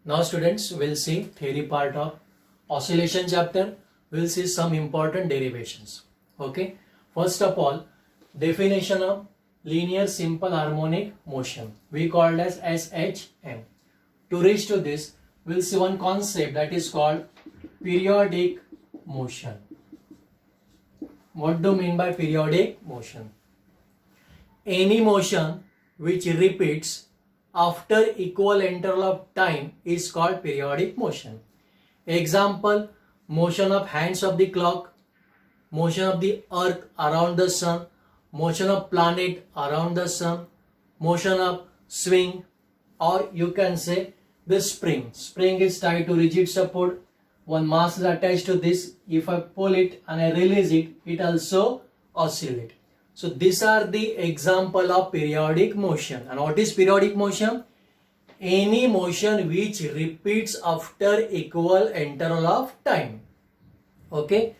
Now students will see theory part of oscillation chapter. We'll see some important derivations. Okay. First of all, definition of linear simple harmonic motion. We called as SHM. To reach to this, we'll see one concept that is called periodic motion. What do you mean by periodic motion? Any motion which repeats after equal interval of time is called periodic motion. Example, motion of hands of the clock, motion of the earth around the sun, motion of planet around the sun, motion of swing, or you can say the spring. Spring is tied to rigid support. One mass is attached to this. If I pull it and I release it, it also oscillates. So these are the example of periodic motion. And what is periodic motion? Any motion which repeats after equal interval of time. Okay.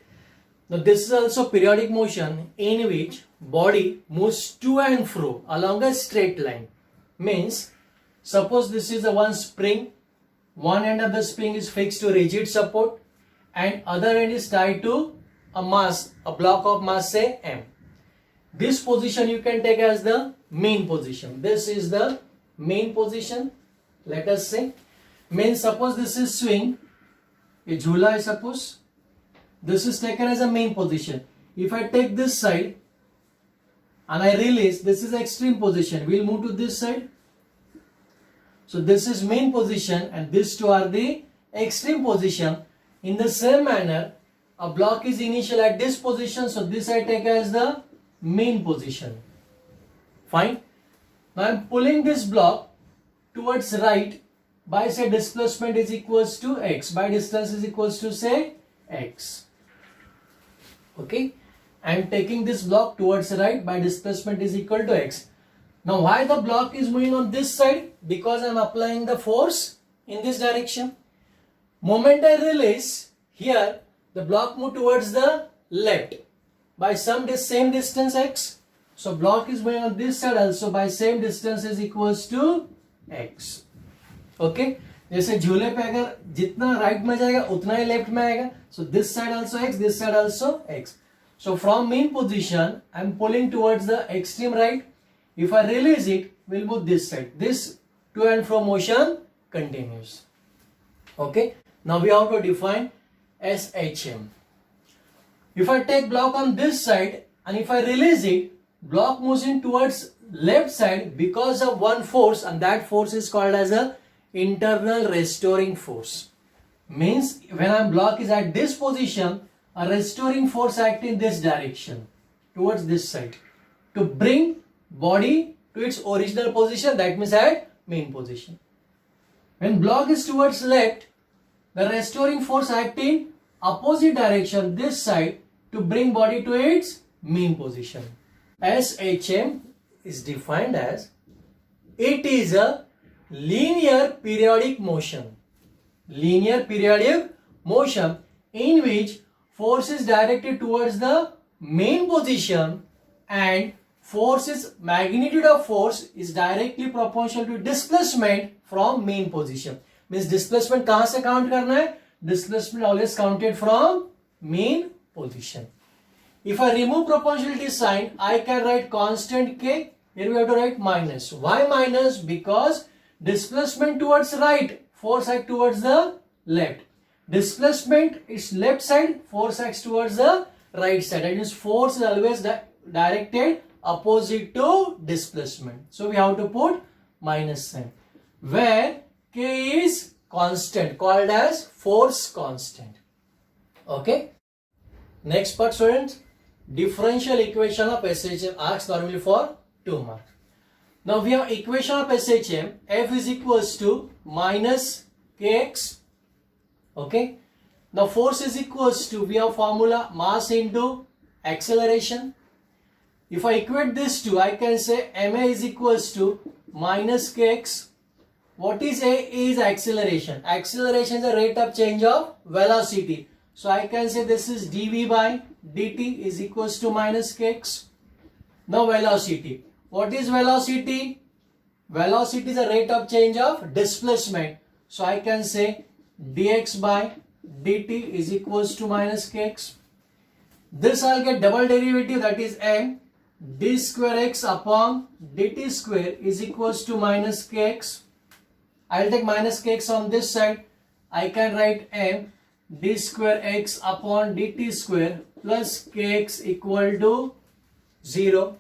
Now this is also periodic motion in which body moves to and fro along a straight line. Means suppose this is a one spring. One end of the spring is fixed to rigid support and other end is tied to a mass, a block of mass, say M. This position you can take as the main position. This is the main position. Let us say, means suppose this is swing, a jhula I suppose. This is taken as a main position. If I take this side and I release, this is extreme position. We'll move to this side. So this is main position and these two are the extreme position. In the same manner, a block is initial at this position. So this I take as the main position. Fine. Now I am pulling this block towards right by say displacement is equals to x. By distance is equals to say x. Okay. I am taking this block towards right by displacement is equal to x. Now why the block is moving on this side? Because I am applying the force in this direction. Moment I release, here the block move towards the left by some same distance x. So block is moving on this side also by same distance is equals to x. Okay. जैसे झूले पे अगर जितना right में जाएगा उतना ही left में आएगा. So this side also x, this side also x. So from main position I am pulling towards the extreme right. If I release it, we'll move this side. This to and fro motion continues. Okay. Now we have to define SHM. If I take block on this side and if I release it, block moves in towards left side because of one force, and that force is called as a internal restoring force. Means when block is at this position, a restoring force acts in this direction towards this side to bring body to its original position, that means at main position. When block is towards left, the restoring force acts in opposite direction, this side, to bring body to its main position. SHM is defined as it is a linear periodic motion. Linear periodic motion in which force is directed towards the main position and magnitude of force is directly proportional to displacement from main position. Means displacement कहाँ से count करना है? Displacement always counted from main position. If I remove proportionality sign, I can write constant k. Here we have to write minus. Why minus? Because displacement towards right, force acts towards the left. Displacement is left side, force acts towards the right side. That means force is always directed opposite to displacement. So we have to put minus sign. Where k is constant, called as force constant. Okay. Next part, students. Differential equation of SHM asked normally for 2 marks. Now we have equation of SHM. F is equals to minus kx. Okay. Now force is equals to, we have formula mass into acceleration. If I equate this to, I can say ma is equals to minus kx. What is a? Is acceleration. Acceleration is the rate of change of velocity. So I can say this is dv by dt is equals to minus kx. Now velocity. What is velocity? Velocity is the rate of change of displacement. So I can say dx by dt is equals to minus kx. This I'll get double derivative, that is m d square x upon dt square is equals to minus kx. I'll take minus kx on this side. I can write m d square x upon dt square plus kx equal to 0.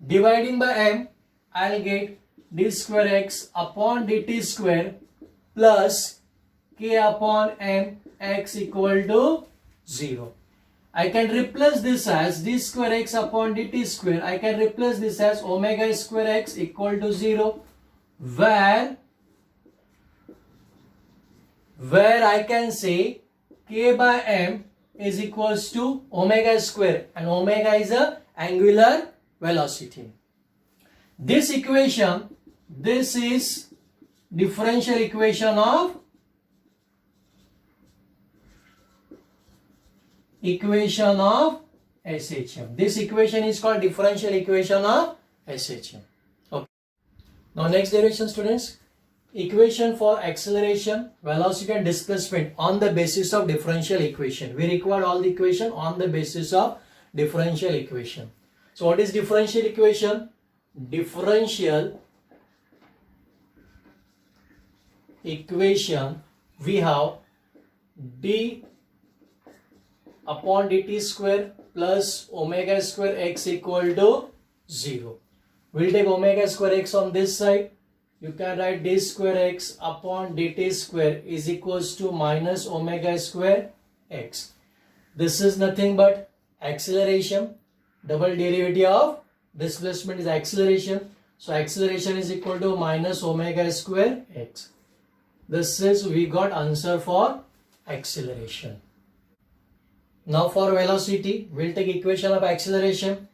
Dividing by m, I'll get d square x upon dt square plus k upon m x equal to 0. I can replace this as d square x upon dt square. I can replace this as omega square x equal to 0, where I can say k by m is equals to omega square, and omega is a angular velocity. This equation, this is differential equation of SHM. This equation is called differential equation of SHM. Okay. Now next derivation, students. Equation for acceleration, velocity and displacement on the basis of differential equation. We require all the equation on the basis of differential equation. So what is differential equation? Differential equation, we have d upon dt square plus omega square x equal to 0. We'll take omega square x on this side. You can write d square x upon dt square is equals to minus omega square x. This is nothing but acceleration. Double derivative of displacement is acceleration. So acceleration is equal to minus omega square x. This is, we got answer for acceleration. Now for velocity, we'll take equation of acceleration.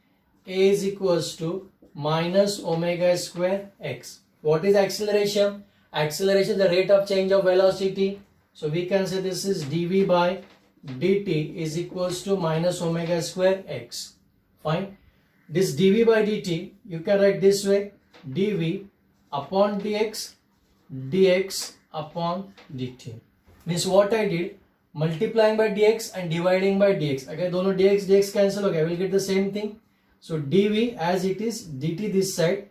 A is equals to minus omega square x. What is acceleration? Acceleration is the rate of change of velocity. So we can say this is dv by dt is equals to minus omega square x. Fine. This dv by dt, you can write this way, dv upon dx, dx upon dt. Means what I did, multiplying by dx and dividing by dx. Again, दोनों dx cancel, okay, I will get the same thing. So dv as it is, dt this side,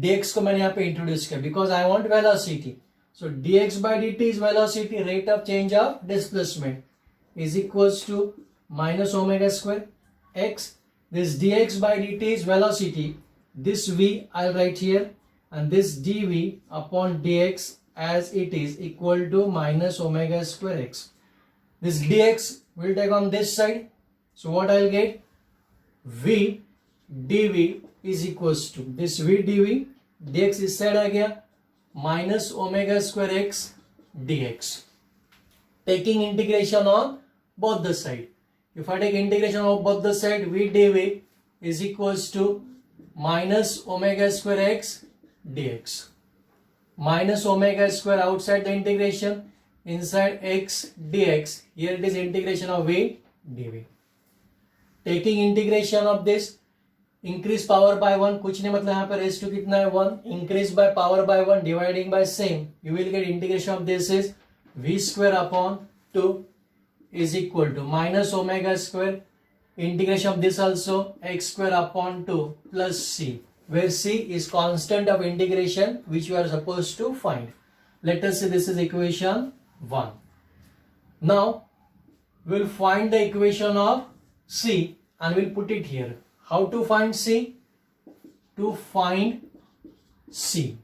dx को मैंने यहाँ पे introduce किया because I want velocity. So dx by dt is velocity, rate of change of displacement, is equals to minus omega square x. This dx by dt is velocity. This v I'll write here, and this dv upon dx as it is equal to minus omega square x. This dx will take on this side. So what I'll get? V dv is equals to this v dv, dx इस side आ गया, minus omega square x dx. Taking integration on both the side. If I take integration of both the side, v dv is equals to minus omega square x dx. Minus omega square outside the integration, inside x dx. Here it is integration of v dv. Taking integration of this, increase power by 1, कुछ नहीं, मतलब यहाँ पर raise to कितना है 1, increase by power by 1 dividing by same, you will get integration of this is v square upon 2 is equal to minus omega square, integration of this also x square upon 2 plus c, where c is constant of integration which you are supposed to find. Let us say this is equation 1. Now we'll find the equation of c and we'll put it here. How to find c? To find c.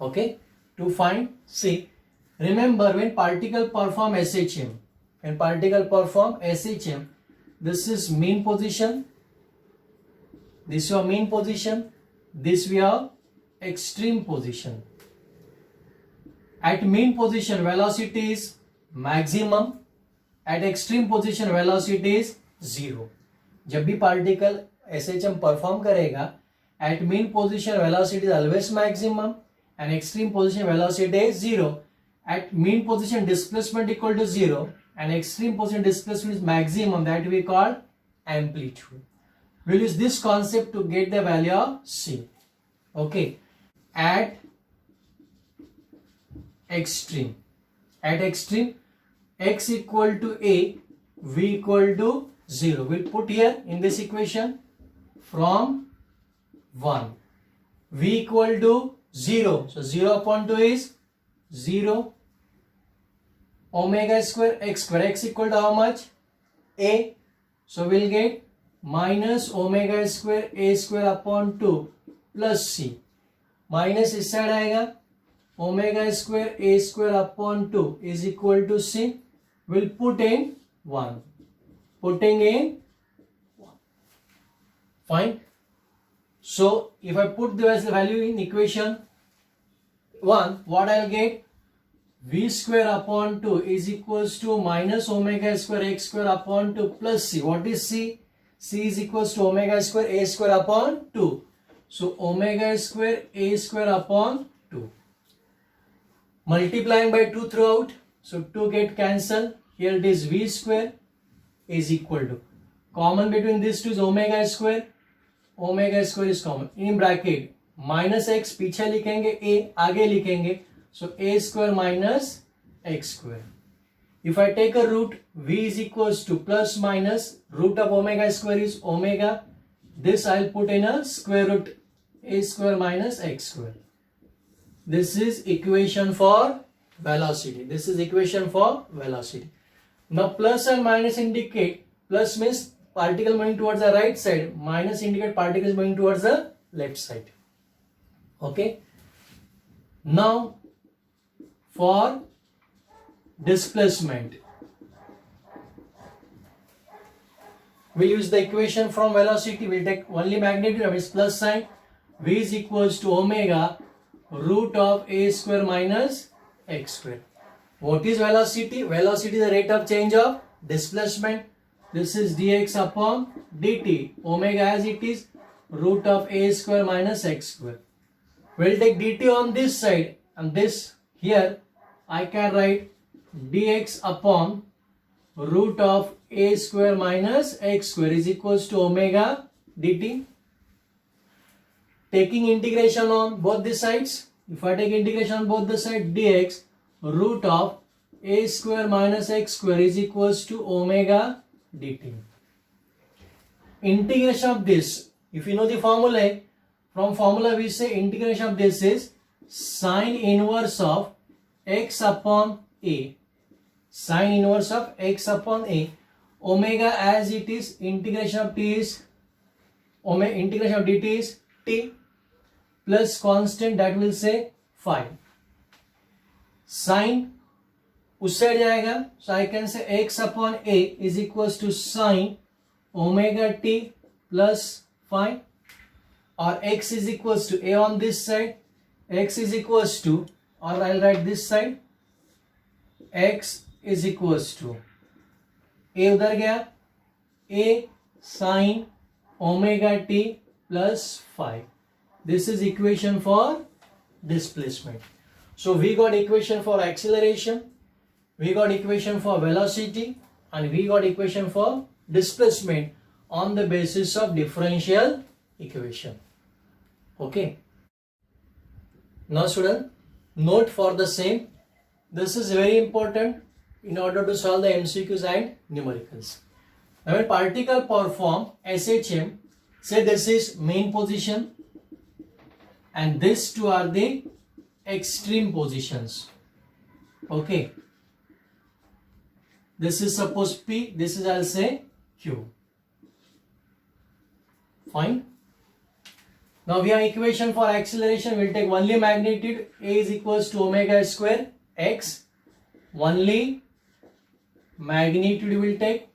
Okay, to find c. Remember, when particle perform SHM, this is mean position, this is your mean position, this we have extreme position. At mean position velocity is maximum, at extreme position velocity is 0. जब भी particle SHM perform करेगा, at mean position velocity is always maximum and extreme position velocity is 0. At mean position displacement equal to 0 and extreme position displacement is maximum, that we call amplitude. We'll use this concept to get the value of c. Okay, at extreme. At extreme, x equal to a, v equal to 0. We'll put here in this equation from 1. V equal to 0. So 0 upon 2 is 0. Omega square x square. X equal to how much? A. So we'll get minus omega square a square upon 2 plus c. Minus इस side आएगा. Omega square a square upon 2 is equal to c. We'll put in 1. Putting in 1. Fine. So if I put the value in equation 1, what I'll get? V square upon 2 is equals to minus omega square x square upon 2 plus c. What is c? C is equals to omega square a square upon 2. So omega square a square upon 2. Multiplying by 2 throughout. So 2 get cancelled. Here it is v square is equal to. Common between these two is omega square. Omega square is common. In bracket minus x पीछे लिखेंगे, a आगे लिखेंगे. So a square minus x square. If I take a root, v is equals to plus minus root of omega square is omega. This I'll put in a square root, a square minus x square. This is equation for velocity. This is equation for velocity. Now plus and minus indicate, plus means particle moving towards the right side, minus indicate particles moving towards the left side. Okay. Now for displacement, we'll use the equation from velocity. We'll take only magnitude of its plus sign. V is equals to omega root of a square minus x square. What is velocity? Velocity is the rate of change of displacement. This is dx upon dt. Omega as it is root of a square minus x square. We'll take dt on this side, and this here I can write dx upon root of a square minus x square is equals to omega dt. Taking integration on both the sides, if I take integration on both the sides, dx root of a square minus x square is equals to omega dt. Integration of this, if you know the formula, from formula we say integration of this is sine inverse of x upon a. Sine inverse of x upon a. Omega as it is, integration of t is omega, integration of dt is t plus constant, that will say phi. Sine उस side जाएगा, so I can say x upon a is equals to sine omega t plus phi, or x is equals to a on this side, x is equals to, or I'll write this side, x is equals to a उधर गया, a sine omega t plus phi. This is equation for displacement. So we got equation for acceleration, we got equation for velocity, and we got equation for displacement on the basis of differential equation. Okay. Now student, note for the same. This is very important in order to solve the MCQs and numericals. Now when particle perform SHM, say this is main position and these two are the extreme positions. Okay. This is suppose P, this is I'll say Q. Fine. Now we have equation for acceleration. We'll take only magnitude. A is equals to omega square x. Only magnitude will take.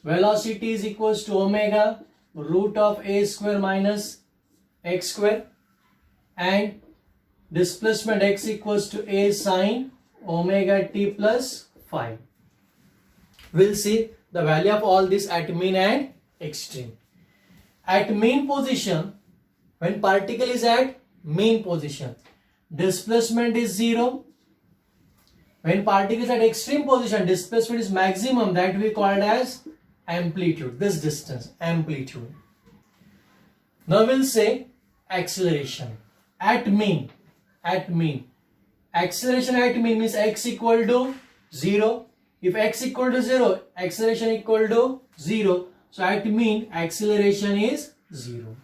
Velocity is equals to omega root of a square minus x square. And displacement x equals to a sine omega t plus phi. We'll see the value of all this at mean and extreme. At mean position, when particle is at mean position, displacement is 0. When particle is at extreme position, displacement is maximum, that we called as amplitude. This distance, amplitude. Now we'll say acceleration. At mean, acceleration at mean means x equal to 0. If x equal to 0, acceleration equal to 0. So at mean acceleration is 0.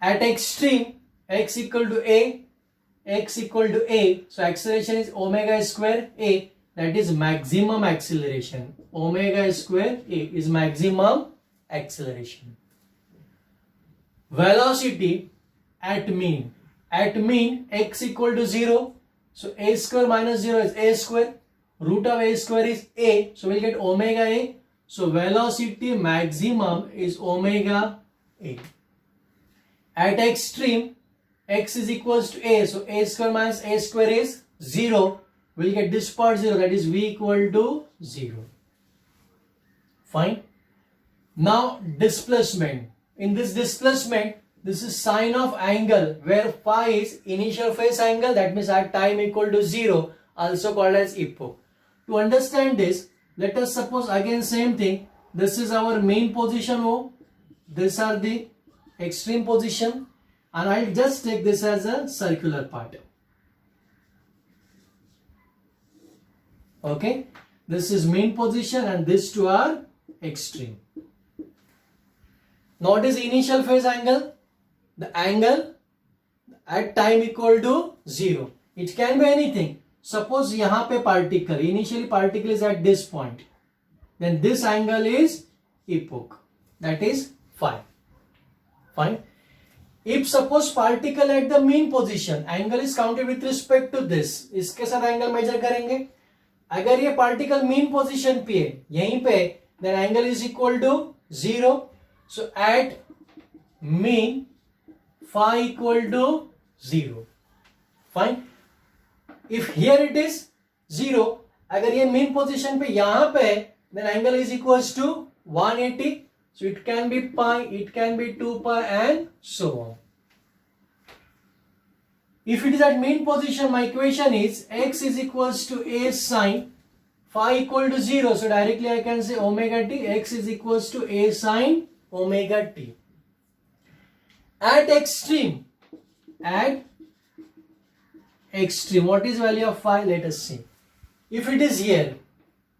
At extreme, x equal to a, so acceleration is omega square a, that is maximum acceleration. Omega square a is maximum acceleration. Velocity at mean x equal to 0, so a square minus 0 is a square, root of a square is a, so we'll get omega a. So velocity maximum is omega a. At extreme, x is equals to a, so a square minus a square is 0, we'll get this part 0, that is v equal to 0. Fine. Now displacement. In this displacement, this is sine of angle where phi is initial phase angle, that means at time equal to 0, also called as epoch. To understand this, let us suppose again same thing. This is our main position O. These are the extreme position, and I'll just take this as a circular part. Okay, this is main position and these two are extreme. Now what is initial phase angle? The angle at time equal to 0. It can be anything. Suppose यहाँ पे particle, initially particle is at this point, then this angle is epoch, that is phi. Fine. If suppose particle at the mean position, angle is counted with respect to this, इसके साथ angle measure करेंगे. अगर ये particle mean position पे है, यहीं पे, then angle is equal to 0. So at mean, phi equal to 0. Fine. If here it is 0, अगर ये mean position पे यहाँ पे है, then angle is equals to 180. So it can be pi, it can be 2 pi and so on. If it is at mean position, my equation is x is equals to a sine phi equal to 0. So directly I can say omega t, x is equals to a sine omega t. At extreme, what is value of phi? Let us see. If it is here,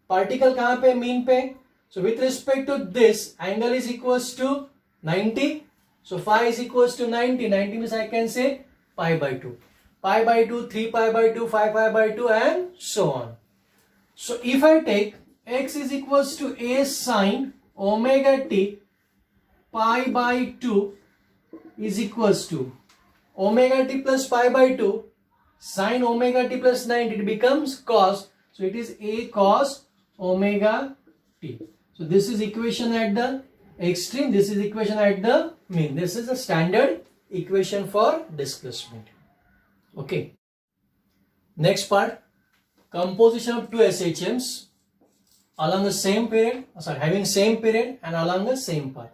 particle कहाँ पे? Mean पे. So with respect to this, angle is equals to 90. So phi is equals to 90. 90 means I can say pi by 2. Pi by 2, 3 pi by 2, 5 pi by 2 and so on. So if I take x is equals to a sine omega t, pi by 2 is equals to omega t plus pi by 2, sine omega t plus 90, it becomes cos. So it is a cos omega t. So this is equation at the extreme, this is equation at the mean. This is a standard equation for displacement. Okay. Next part, composition of two SHMs along the same period, having same period and along the same path.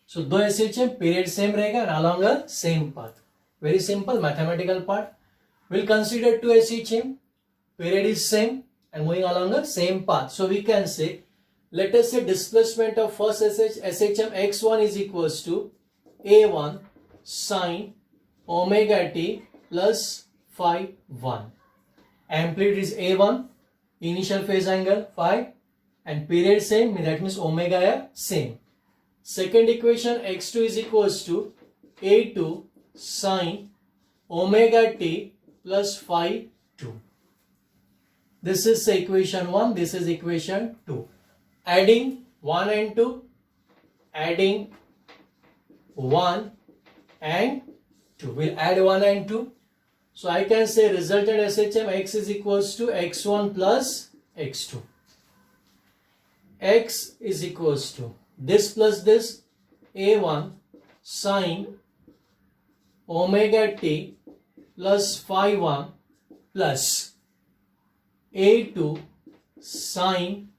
So दो SHM period same रहेगा and along a same path. Very simple mathematical part. We'll consider two SHM, period is same and moving along the same path. So we can say, let us say displacement of first SHM x1 is equals to a1 sine omega t plus phi 1. Amplitude is a1, initial phase angle phi, and period same, that means omega है same. Second equation x2 is equals to a2 sine omega t plus phi 2. This is equation 1, this is equation 2. Adding 1 and 2, adding 1 and 2. We'll add 1 and 2. So I can say resultant SHM x is equals to x1 plus x2. X is equals to this plus this, a1 sine omega t plus phi 1 plus a2 sine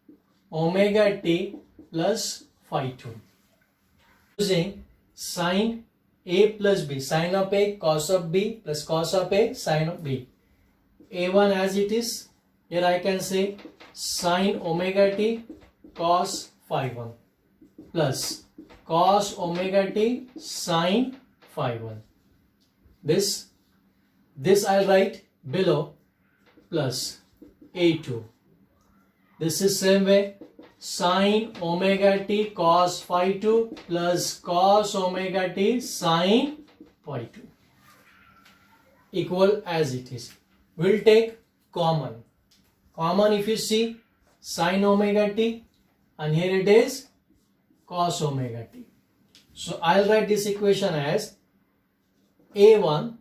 omega t plus phi 2. Using sine a plus b, sine of a cos of b plus cos of a sine of b. a1 as it is, here I can say sine omega t cos phi 1 plus cos omega t sine phi 1. This I'll write below plus A2. This is same way, sine omega t cos phi 2 plus cos omega t sine phi 2 equal as it is. We'll take common. Common, if you see, sine omega t, and here it is cos omega t. So I'll write this equation as a1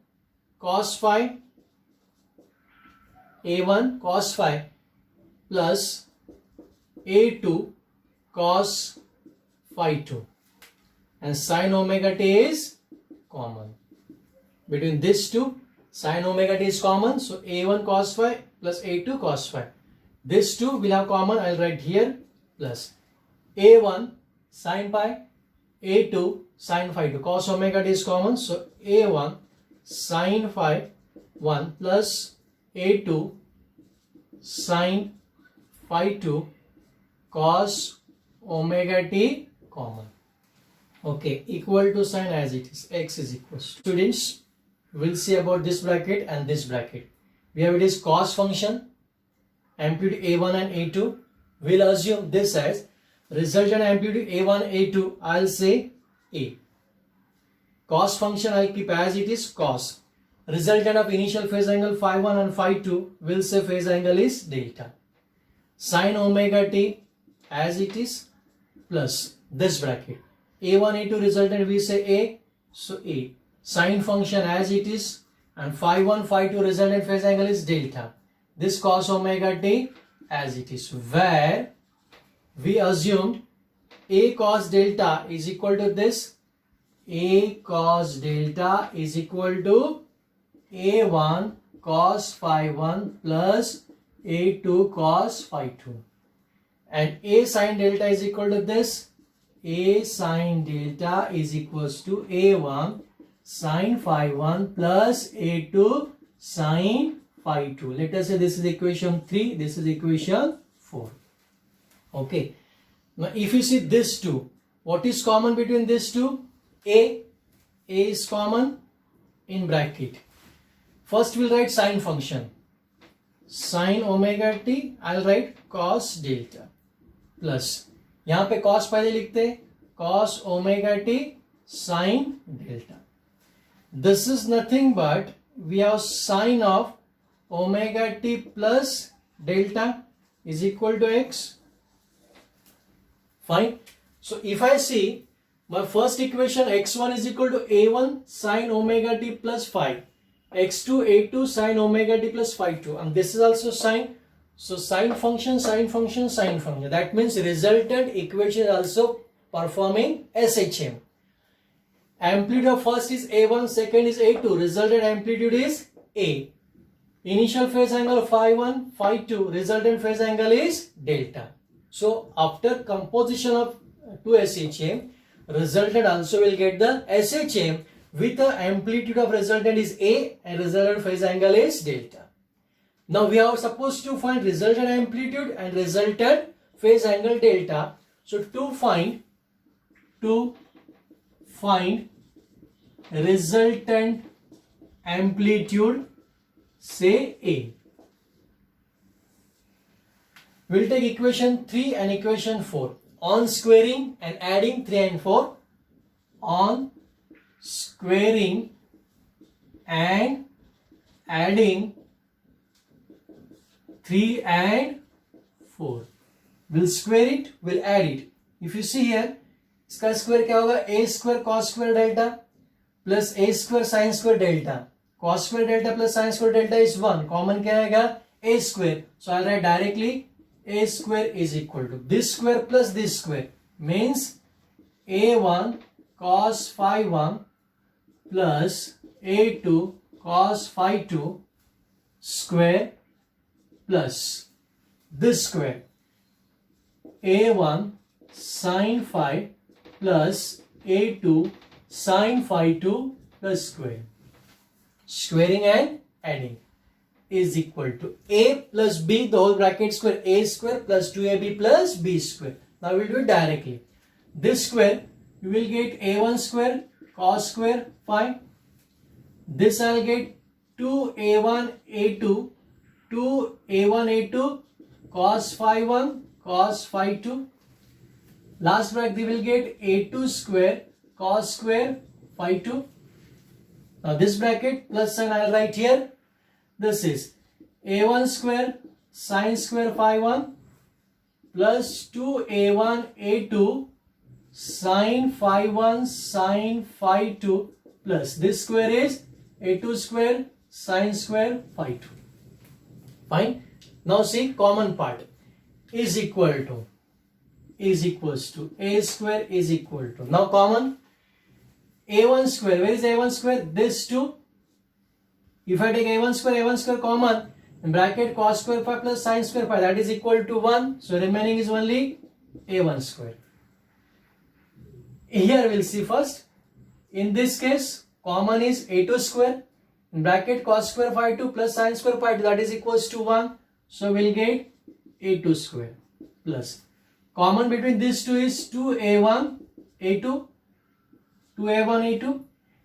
cos phi plus a2 cos phi 2, and sine omega t is common. Between these two, sine omega t is common, so a1 cos phi plus a2 cos phi. These two will have common, I'll write here, plus a1 sin pi, a2 sin phi 2. Cos omega t is common, so a1 sin phi 1 plus a2 sin phi 2 cos omega t common. Okay, equal to sign as it is, x is equals to. Students, we'll see about this bracket and this bracket. We have it is cos function, amplitude a1 and a2. We'll assume this as resultant amplitude a1, a2, I'll say a. Cos function I'll keep as it is cos. Resultant of initial phase angle phi 1 and phi 2, we'll say phase angle is delta. Sin omega t as it is plus this bracket. A1, A2 resultant we say a, so a. Sin function as it is, and phi 1, phi 2 resultant phase angle is delta. This cos omega t as it is, where we assumed a cos delta is equal to this. A cos delta is equal to a1 cos phi 1 plus a2 cos phi 2, and a sin delta is equal to this. A sin delta is equals to a1 sin phi 1 plus a2 sin phi 2. Let us say this is equation 3, this is equation 4. Okay. Now if you see these two, what is common between these two? A is common in bracket. First we'll write sine function. Sin omega t, I'll write cos delta plus, यहाँ पे cos पहले लिखते हैं, cos omega t sin delta. This is nothing but we have sine of omega t plus delta is equal to x. Fine. So if I see my first equation, x1 is equal to a1 sin omega t plus phi, x2 a2 sin omega t plus phi 2, and this is also sine. So sine function, sine function, sine function. That means resultant equation is also performing SHM. Amplitude of first is a1, second is a2. Resultant amplitude is a. Initial phase angle phi 1, phi 2. Resultant phase angle is delta. So after composition of two SHM, resultant also will get the SHM with the amplitude of resultant is a and resultant phase angle is delta. Now we are supposed to find resultant amplitude and resultant phase angle delta. So to find resultant amplitude, say A. We'll take equation 3 and equation 4. On squaring and adding 3 and 4. On squaring and adding 3 and 4. We'll square it, we'll add it. If you see here, इसका square क्या होगा? A square cos square delta plus A square sin square delta. Cos square delta plus sin square delta is 1. Common क्या आएगा? A square. So I'll write directly A square is equal to this square plus this square. Means A1 cos phi 1 plus A2 cos phi 2 square plus this square a1 sin phi plus a2 sin phi 2 plus square. Squaring and adding is equal to a plus b, the whole bracket square, a square plus 2ab plus b square. Now we'll do it directly. This square you will get a1 square cos square phi. This I'll get 2a1 a2 2a1 a2 cos phi 1 cos phi 2. Last bracket we will get a2 square cos square phi 2. Now this bracket plus sign I will write here. This is a1 square sin square phi 1 plus 2a1 a2 sin phi 1 sin phi 2 plus this square is a2 square sin square phi 2. Fine. Now see common part is equals to a square is equal to, now common a1 square, where is a1 square? This 2. If I take a1 square common, in bracket cos square phi plus sin square phi, that is equal to 1. So remaining is only a1 square. Here we'll see first. In this case, common is a2 square. In bracket cos square phi 2 plus sin square phi 2, that is equals to 1. So we'll get a2 square plus. Common between these two is 2a1 a2. 2a1 a2.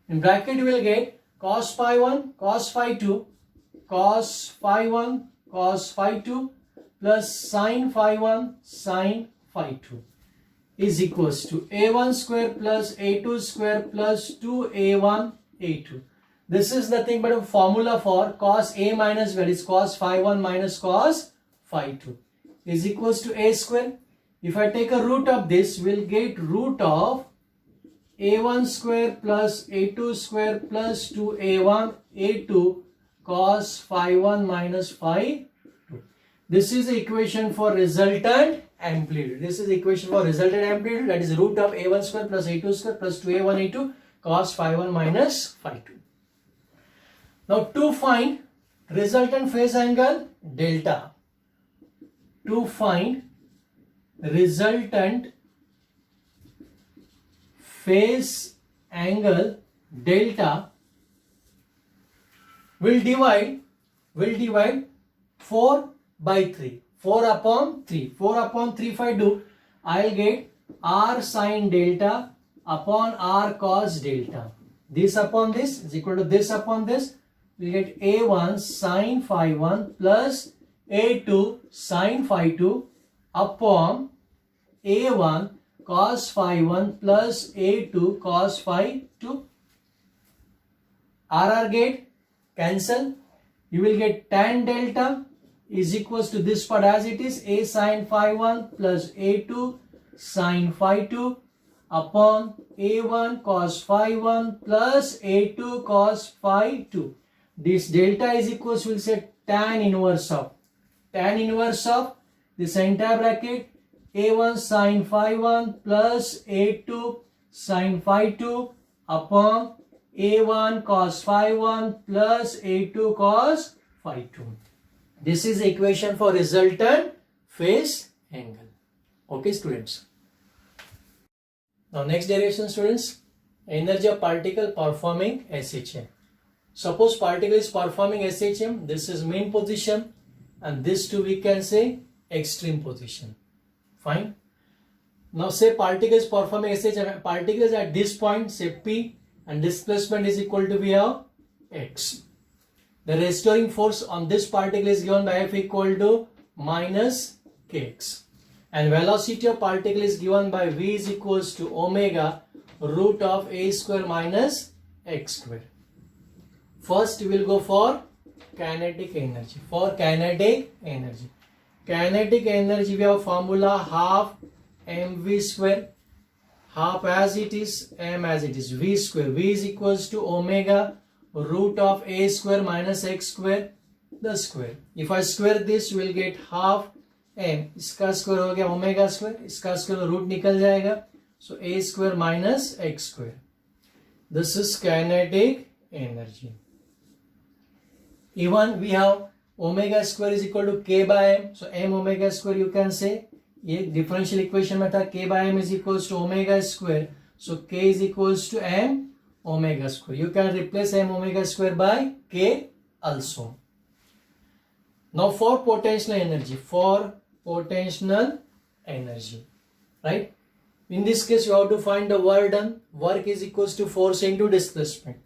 In bracket we will get cos phi 1 cos phi 2 cos phi 1 cos phi 2 plus sin phi 1 sin phi 2 is equals to a1 square plus a2 square plus 2a1 a2. This is nothing but a formula for cos a minus where is cos phi 1 minus cos phi 2 is equals to a square. If I take a root of this, we'll get root of a1 square plus a2 square plus 2a1 a2 cos phi 1 minus phi 2. This is the equation for resultant amplitude. This is the equation for resultant amplitude, that is root of a1 square plus a2 square plus 2a1 a2 cos phi 1 minus phi 2. Now to find resultant phase angle delta, to find resultant phase angle delta, will divide 4 by 3. 4 upon 3. 4 upon 3 if I do, I'll get r sin delta upon r cos delta. This upon this is equal to this upon this. We get a1 sin phi 1 plus a2 sin phi 2 upon a1 cos phi 1 plus a2 cos phi 2. RR get cancel. You will get tan delta is equals to this part as it is, a sin phi 1 plus a2 sin phi 2 upon a1 cos phi 1 plus a2 cos phi 2. This delta is equals, we'll say tan inverse of this entire bracket, a1 sin phi 1 plus a2 sin phi 2 upon a1 cos phi 1 plus a2 cos phi 2. This is the equation for resultant phase angle. Okay students. Now next derivation students, energy of particle performing SHM. Suppose particle is performing SHM, this is mean position and this too we can say extreme position. Fine. Now say particle is performing SHM, particle is at this point say P and displacement is equal to V of x. The restoring force on this particle is given by F equal to minus kx. And velocity of particle is given by V is equals to omega root of a square minus x square. First we will go for kinetic energy. For kinetic energy. Kinetic energy we have formula half mv square. Half as it is, m as it is, v square. V is equals to omega root of a square minus x square the square. If I square this we will get half m. इसका square हो गया omega square, इसका square root निकल जाएगा. So a square minus x square. This is kinetic energy. Even we have omega square is equal to k by m. So m omega square you can say. ये differential equation में था k by m is equals to omega square. So k is equals to m omega square. You can replace m omega square by k also. Now for potential energy, right? In this case you have to find the work done. Work is equals to force into displacement.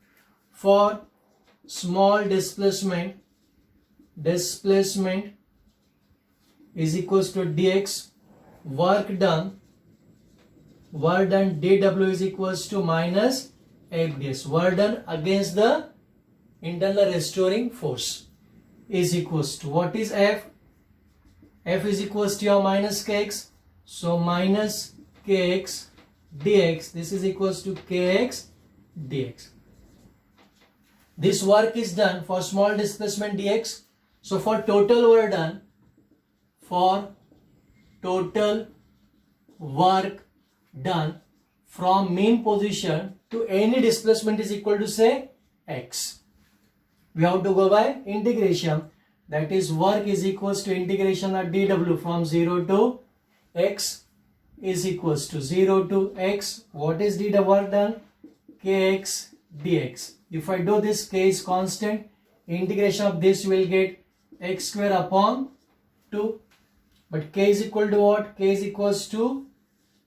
For small displacement is equals to dx, work done dw is equals to minus f ds, work done against the internal restoring force is equals to, what is f? F is equals to your minus kx, so minus kx dx, this is equals to kx dx. This work is done for small displacement dx. So for total work done, from mean position to any displacement is equal to say x. We have to go by integration, that is work is equals to integration of dw from 0 to x is equals to 0 to x. What is the work done? Kx dx. If I do this, k is constant, integration of this will get x square upon 2, but k is equal to what? K is equals to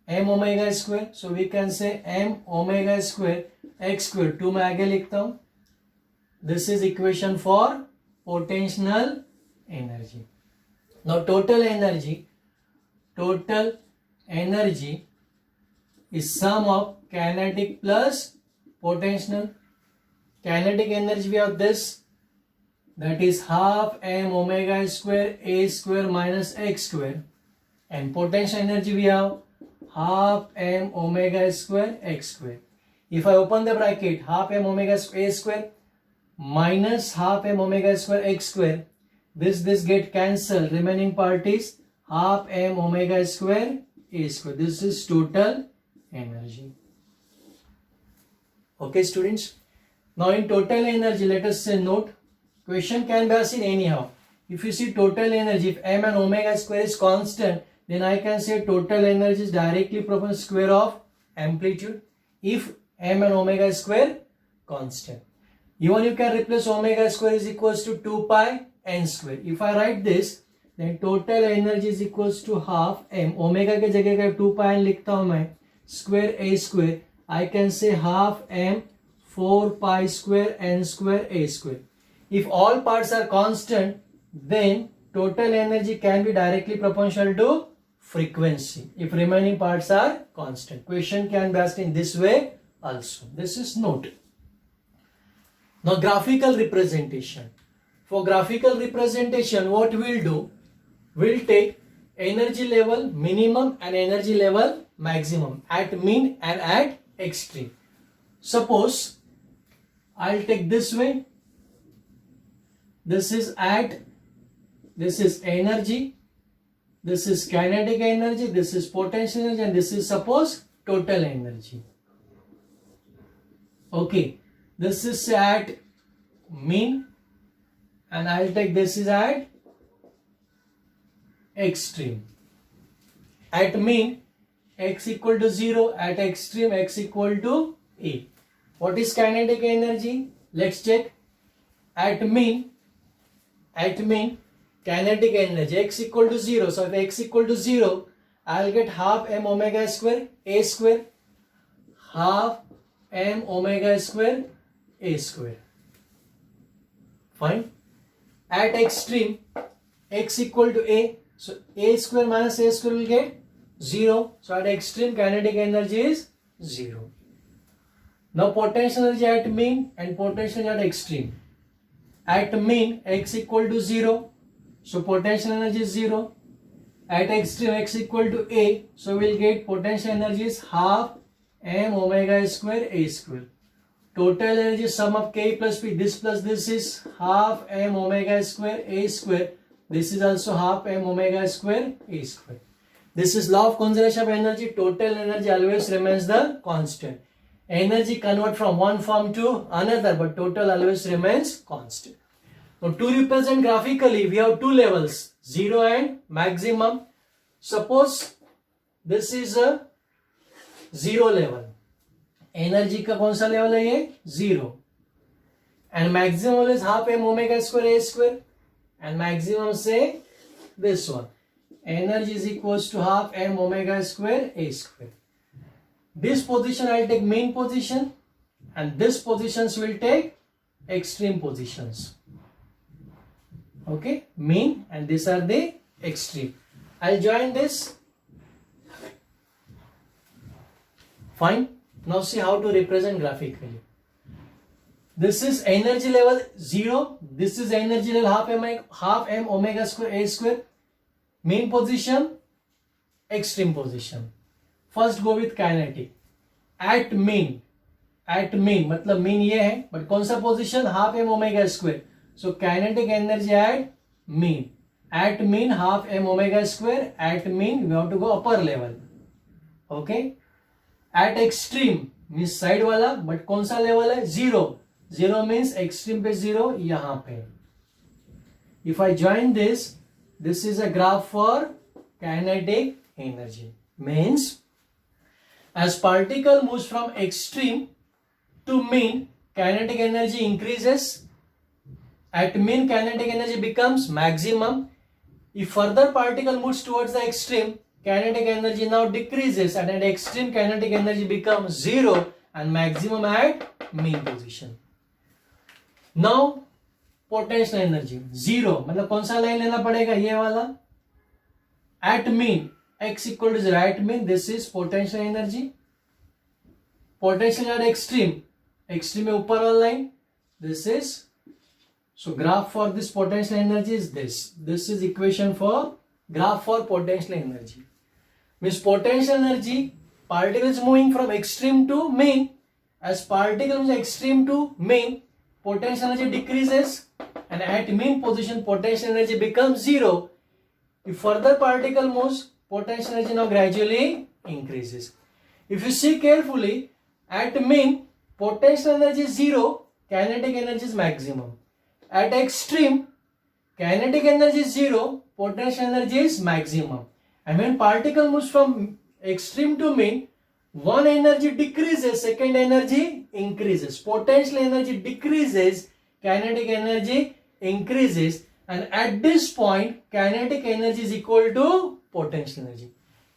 m omega square, so we can say m omega square x square, 2 मैं आगे लिखता हूँ. This is equation for potential energy. Now total energy is sum of kinetic plus potential. Kinetic energy we have this, that is half m omega square a square minus x square, and potential energy we have half m omega square x square. If I open the bracket, half m omega a square minus half m omega square x square, this get cancelled, remaining part is half m omega square a square. This is total energy. Okay students, now in total energy, let us say note, question can be asked in anyhow. If you see total energy, if m and omega square is constant, then I can say total energy is directly proportional to square of amplitude if m and omega square constant. Even you can replace omega square is equals to 2 pi n square. If I write this, then total energy is equals to half m, omega के जगह का 2 pi n लिखता हूँ मैं, square a square, I can say half m 4 pi square n square a square. If all parts are constant, then total energy can be directly proportional to frequency if remaining parts are constant. Question can be asked in this way also. This is note. Now graphical representation. For graphical representation, what we'll do, we'll take energy level minimum and energy level maximum at mean and at extreme. Suppose I'll take this way. This is energy, this is kinetic energy, this is potential energy, and this is suppose total energy. Okay, this is at mean and I'll take this is at extreme. At mean x equal to 0, at extreme x equal to a. What is kinetic energy? Let's check. At mean kinetic energy x equal to 0. So if x equal to 0, I'll get half m omega square a square, half m omega square a square. Fine. At extreme x equal to a, so a square minus a square will get 0. So at extreme kinetic energy is 0. Now potential energy at mean and potential energy at extreme. At mean x equal to 0, so potential energy is 0. At extreme x equal to a, so we'll get potential energy is half m omega square a square. Total energy sum of k plus p, this is half m omega square a square. This is also half m omega square a square. This is law of conservation of energy. Total energy always remains the constant. Energy convert from one form to another, but total always remains constant. Now to represent graphically, we have two levels, 0 and maximum. Suppose this is a 0 level. Energy का कौन सा level है ये? 0. And maximum is half m omega square a square. And maximum say this one. Energy is equals to half m omega square a square. This position I will take main position and this positions will take extreme positions. Okay, mean and these are the extreme. I'll join this. Fine. Now see how to represent graphically. This is energy level 0. This is energy level half m omega square a square. Mean position, extreme position. First go with kinetic. At mean मतलब mean ये है, but कौन सा position? half m omega square. So kinetic energy at mean. At mean half m omega square. At mean we have to go upper level. Okay. At extreme means side वाला, but कौन सा level है? 0. 0 means extreme पे 0 यहाँ पे. If I join this is a graph for kinetic energy. Means as particle moves from extreme to mean, kinetic energy increases. At mean, kinetic energy becomes maximum. If further particle moves towards the extreme, kinetic energy now decreases, and at extreme kinetic energy becomes 0 and maximum at mean position. Now potential energy 0, मतलब कौन सा line लेना पड़ेगा? ये वाला. At mean x equal to 0. At mean this is potential energy. Potential at extreme में ऊपर वाला line. This is, so graph for this potential energy is this. This is equation for graph for potential energy. Means potential energy, particles moving from extreme to mean. As particle moves extreme to mean, potential energy decreases, and at mean position potential energy becomes 0. If further particle moves, potential energy now gradually increases. If you see carefully, at mean potential energy is 0, kinetic energy is maximum. At extreme, kinetic energy is 0, potential energy is maximum. And when particle moves from extreme to mean, one energy decreases, second energy increases. Potential energy decreases, kinetic energy increases, and at this point kinetic energy is equal to potential energy.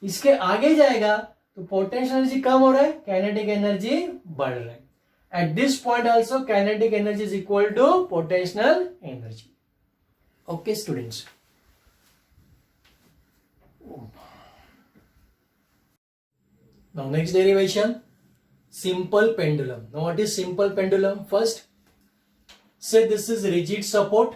इसके आगे जाएगा तो potential energy कम हो रहा है, kinetic energy बढ़ रहा है. At this point also kinetic energy is equal to potential energy. Okay students. Now next derivation, simple pendulum. Now what is simple pendulum? First, say this is rigid support.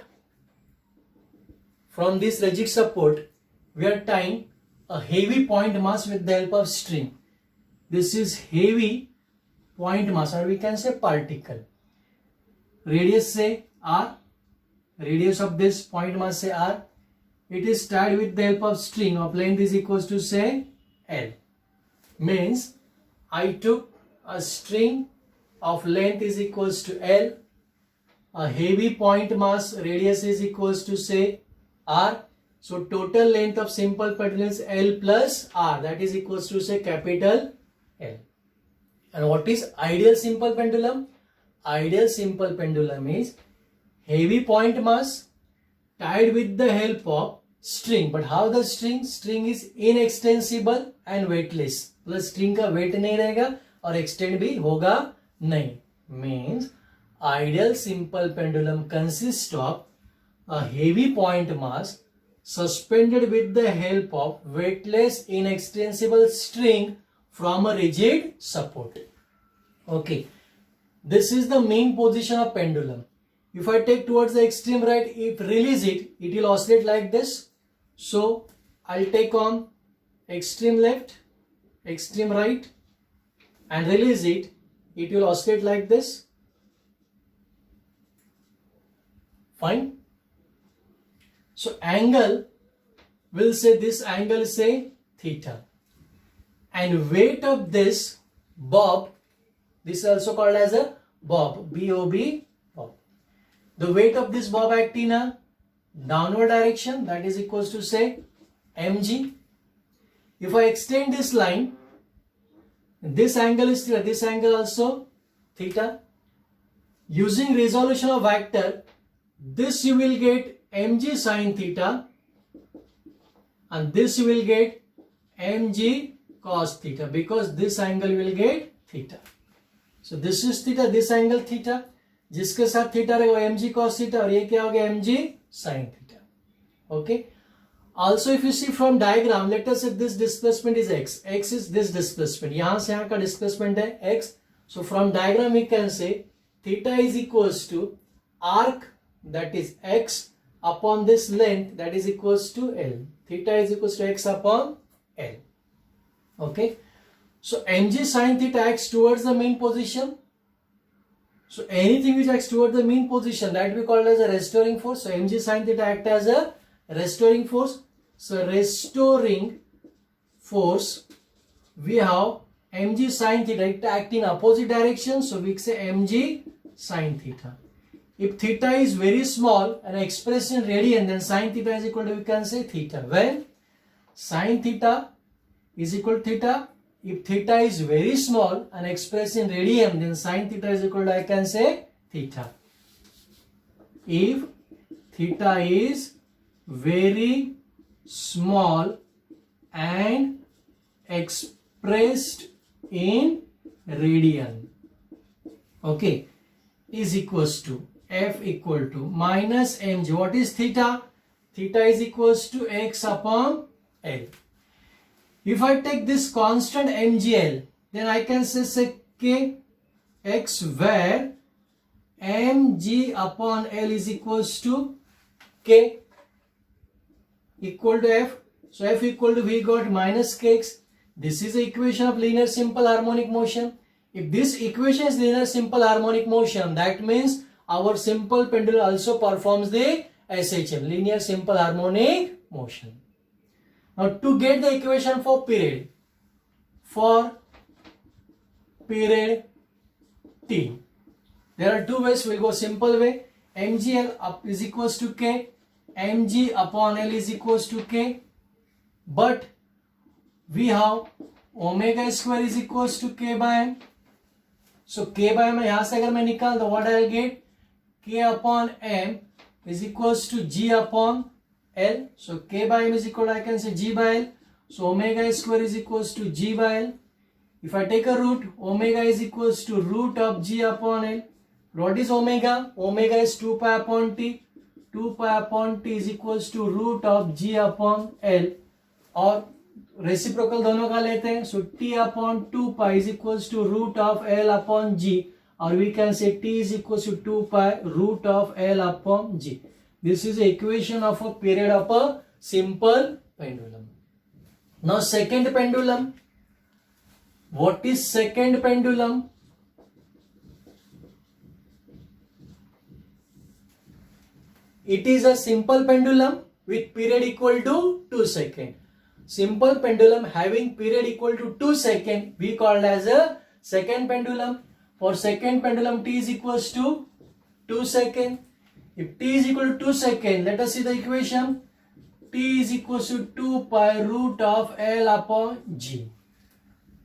From this rigid support, we are tying a heavy point mass with the help of string. This is heavy point mass, or we can say particle. Radius say r. Radius of this point mass say r. It is tied with the help of string of length is equals to say L. Means I took a string of length is equals to L, a heavy point mass radius is equals to say R. So total length of simple pendulum is L plus R, that is equals to say capital L. And what is ideal simple pendulum? Ideal simple pendulum is heavy point mass tied with the help of string. But how the string? String is inextensible and weightless. Plus string का wait नहीं रहेगा और extend भी होगा नहीं. Means ideal simple pendulum consist of a heavy point mass suspended with the help of weightless inextensible string from a rigid support. Okay, this is the main position of pendulum. If I take towards the extreme right, if release it, it will oscillate like this. So I'll take on extreme left, extreme right and release it, it will oscillate like this. Fine. So angle will say this angle say theta, and weight of this bob, this is also called as a bob, B-O-B, bob. The weight of this bob acting in a downward direction, that is equals to say mg. If I extend this line, this angle is theta, this angle also theta. Using resolution of vector, this you will get mg sin theta and this you will get mg cos theta, because this angle will get theta. So this is theta, this angle theta. जिसके साथ theta रहेगा mg cos theta, और ये क्या हो गया mg sin theta. Okay. Also, if you see from diagram, let us say this displacement is x. X is this displacement. यहाँ से यहाँ का displacement है x. So from diagram we can say theta is equals to arc, that is x, upon this length, that is equals to L. Theta is equals to x upon L. Okay. So mg sin theta acts towards the mean position. So anything which acts towards the mean position, that we call as a restoring force. So mg sin theta act as a restoring force. So restoring force, we have mg sin theta, it act in opposite direction, so we say mg sin theta. If theta is very small and expressed in radian, then sin theta is equal to, we can say theta. When sin theta is equal to theta, if theta is very small and expressed in radian, then sin theta is equal to, I can say theta. If theta is very small and expressed in radian, okay, is equals to f equal to minus mg. What is theta? Theta is equals to x upon L. If I take this constant mgl, then I can say k x, where mg upon L is equals to k equal to f. So f equal to, we got minus kx. This is the equation of linear simple harmonic motion. If this equation is linear simple harmonic motion, that means our simple pendulum also performs the SHM, linear simple harmonic motion. Now to get the equation for period t, there are two ways. We'll go simple way. mgl up is equals to k, mg upon L is equals to k, but we have omega square is equals to k by m. So k by m यहाँ से अगर मैं निकाल तो what I'll get, k upon m is equals to g upon L. So k by m is equal to, I can say g by L. So omega square is equals to g by L. If I take a root, omega is equals to root of g upon L. What is omega? Omega is 2 pi upon t. 2 pi upon t is equals to root of g upon L. और reciprocal दोनों का लेते हैं. So t upon 2 pi is equals to root of L upon g. Or we can say t is equals to 2 pi root of L upon g. This is the equation of a period of a simple pendulum. Now second pendulum. What is second pendulum? It is a simple pendulum with period equal to 2 seconds. Simple pendulum having period equal to 2 seconds, we called as a second pendulum. For second pendulum, t is equals to 2 seconds. If t is equal to 2 seconds, let us see the equation. T is equals to 2 pi root of L upon g.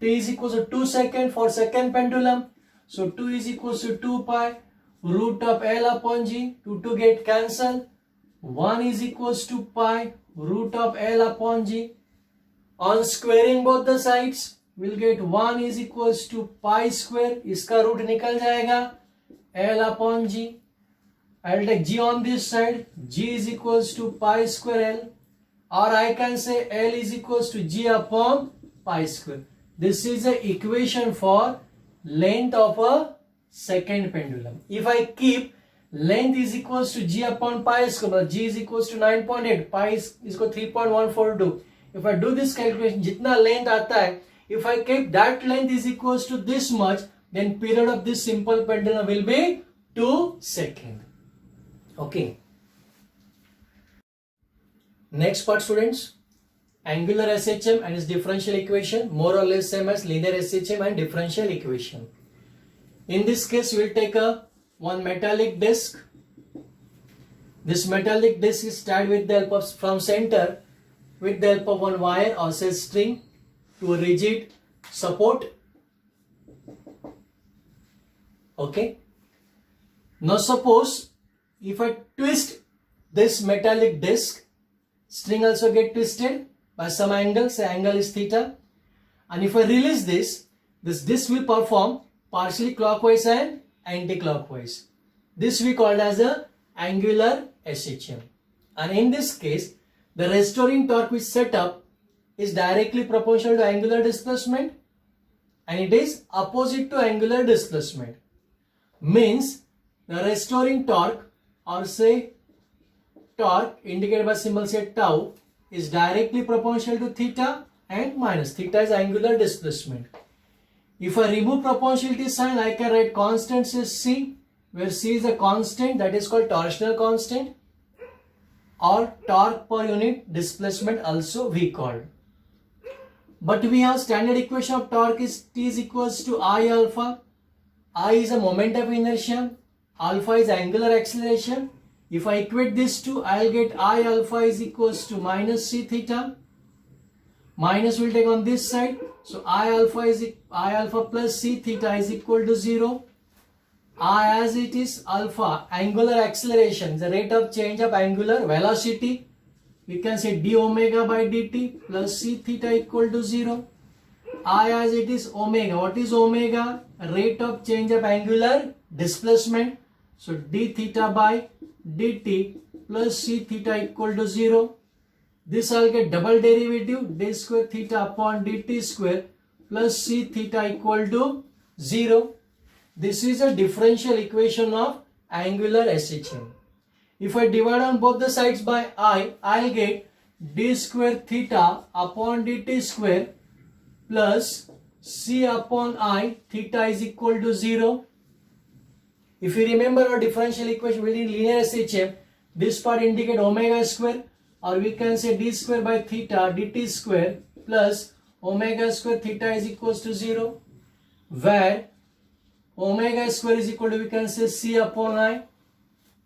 T is equals to 2 seconds for second pendulum. So 2 is equals to 2 pi root of L upon g. 2 get cancelled. 1 is equals to pi root of L upon g. On squaring both the sides, we'll get 1 is equals to pi square. इसका root निकल जाएगा. L upon g. I'll take g on this side. G is equals to pi square L. Or I can say L is equals to g upon pi square. This is the equation for length of a second pendulum. If I keep length is equals to g upon pi square, g is equals to 9.8, pi is equal to 3.142. If I do this calculation, जितना length आता है, if I keep that length is equals to this much, then period of this simple pendulum will be 2 seconds. Okay. Next part, students. Angular SHM and its differential equation, more or less same as linear SHM and differential equation. In this case, we will take one metallic disc. This metallic disc is tied with the help of from center with the help of one wire or say string to a rigid support. Okay. Now suppose if I twist this metallic disc, string also get twisted by some angle, say angle is theta, and if I release this disc will perform partially clockwise and anti-clockwise. This we called as a angular SHM. And in this case, the restoring torque which set up is directly proportional to angular displacement and it is opposite to angular displacement. Means the restoring torque, or say torque indicated by symbol say tau, is directly proportional to theta and minus. Theta is angular displacement. If I remove proportionality sign, I can write constant as C, where C is a constant, that is called torsional constant, or torque per unit displacement also we called. But we have standard equation of torque is T is equals to I alpha. I is a moment of inertia, alpha is angular acceleration. If I equate this to, I'll get I alpha is equals to minus C theta. Minus will take on this side. So I alpha plus C theta is equal to 0. I, as it is alpha, angular acceleration, the rate of change of angular velocity. We can say d omega by dt plus C theta equal to 0. I, as it is omega. What is omega? Rate of change of angular displacement. So d theta by dt plus C theta equal to 0. This I'll get double derivative d square theta upon dt square plus C theta equal to 0. This is a differential equation of angular SHM. If I divide on both the sides by I, I'll get d square theta upon dt square plus C upon I, theta is equal to 0. If you remember our differential equation within linear SHM, this part indicate omega square, or we can say d square by theta dt square plus omega square theta is equals to 0, where omega square is equal to, we can say C upon I.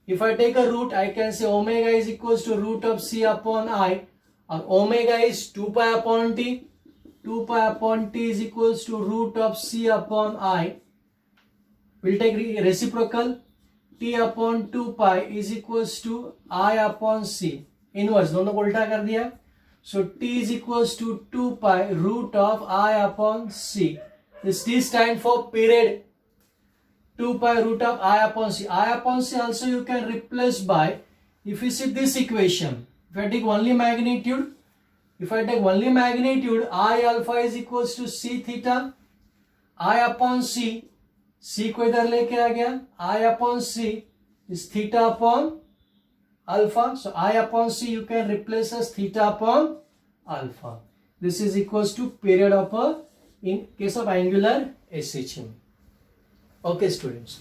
If I take a root, I can say omega is equals to root of C upon I, or omega is 2 pi upon t. 2 pi upon t is equals to root of C upon I. We'll take reciprocal. T upon 2 pi is equals to I upon C. Inverse, दोनों को उल्टा कर दिया. So T is equals to 2 pi root of I upon C. This T stands for period. 2 pi root of I upon C. I upon C also you can replace by, if you see this equation, if I take only magnitude, I alpha is equals to C theta. I upon C, C को इधर लेके आ गया, I upon C is theta upon alpha. So I upon C you can replace as theta upon alpha. This is equals to period of in case of angular SHM. Okay students.